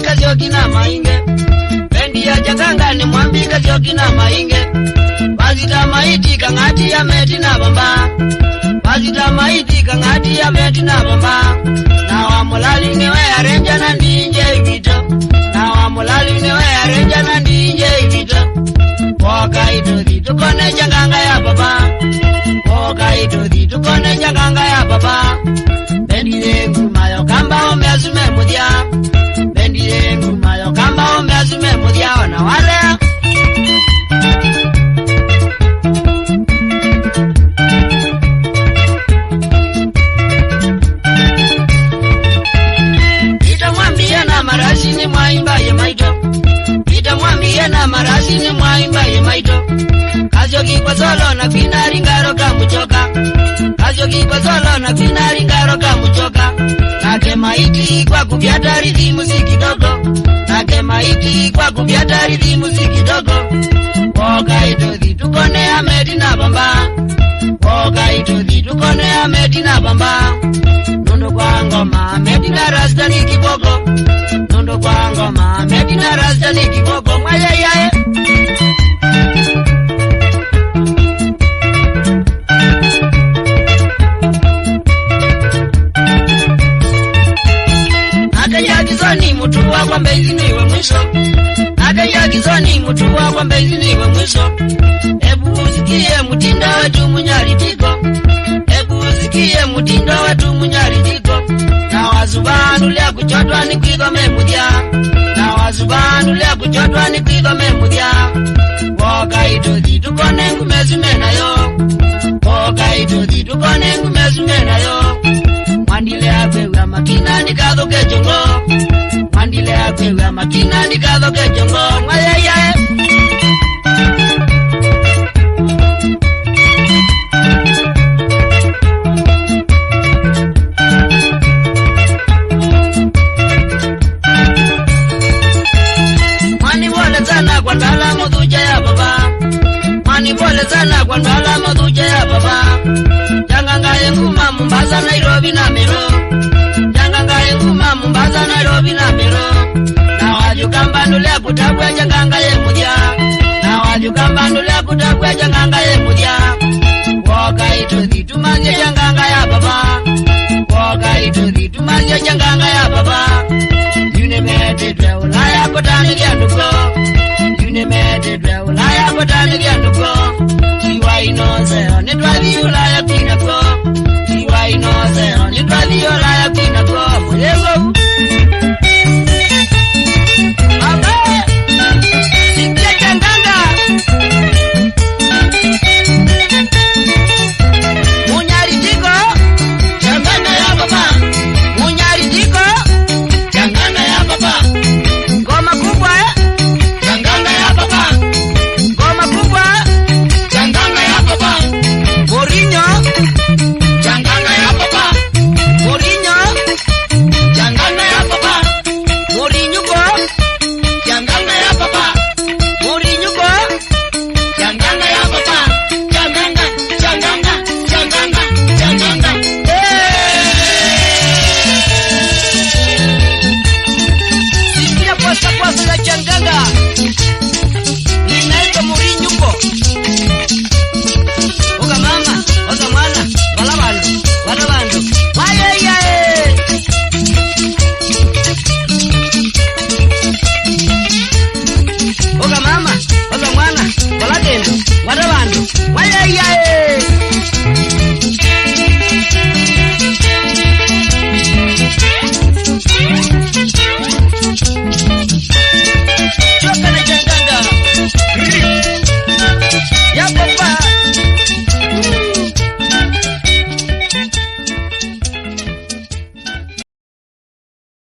mwambika Siokina Mainge. Bendi ya Janganga ni mwambika Siokina Mainge. Bazita maiti kangati ya meti na bamba. Bazita maiti kangati ya meti na bamba. Na wamulali niwe arenja na ndinje vito. Na wamulali niwe arenja na ndinje vito. Woka itothi tukone Janganga ya baba. Woka itothi tukone Janganga ya baba. Bendi yengu mayo kamba umeasume mudia. Bendi yengu mayo kamba umeasume mudia wana wale. Marasini mwaimba ye maito. Ita mwambie na marasini mwaimba ye maito. Kajoki kwa solo na finari ngaro kamuchoka. Kajoki kwa solo na finari ngaro kamuchoka. Nake maiti kwa kubyata rithi muziki dogo. Nake maiti kwa kubyata rithi muziki dogo. Woka itothi tukone ameti na bamba. Woka itothi tukone ameti na bamba. Nondo kwa ngoma ameti na rasta ni kiboko. Nondo kwa ngoma ameti na rasta ni kiboko. Mwayayaye Akayagizoni mutu wa kwa mbezi niwe mwisho. Akayagizoni mutu wa kwa mbezi niwe mwisho. Ebu usikie mutindo wetu munyaritiko. Ebu usikie mutindo wetu munyaritiko. Na wazubanu lea kuchotwa ni kuigome mudia. Na wazubanu lea kuchotwa ni kuigome mudia. Woka itothi tukone ngumezume na yo. Woka itothi tukone ngumezume na yo. Mandile akwewa makina nikathoke jongo. Mandile akwewa makina nikathoke jongo. Mwayayaye Mani pole sana kwa ndala mudhuja ya baba. Mani pole sana kwa ndala mudhuja ya baba. Janganga yenguma Mombasa Nairobi na Meru. Janganga yenguma Mombasa Nairobi na Meru. Na wajukamba ndulea kutabwe Janganga ye mudia. Na wajukamba ndulea kutabwe Janganga ye mudia. Woka itothi tumazie Janganga ya baba. Woka itothi tumazie Janganga ya baba. Yunemetedwe Ulaya kotani kia nduko. Yunemetedwe Ulaya kotani kia nduko. Tiwa inozeo nitwathi Ulaya kinako. Tiwa inozeo nitwathi Ulaya kinako. Mweyewo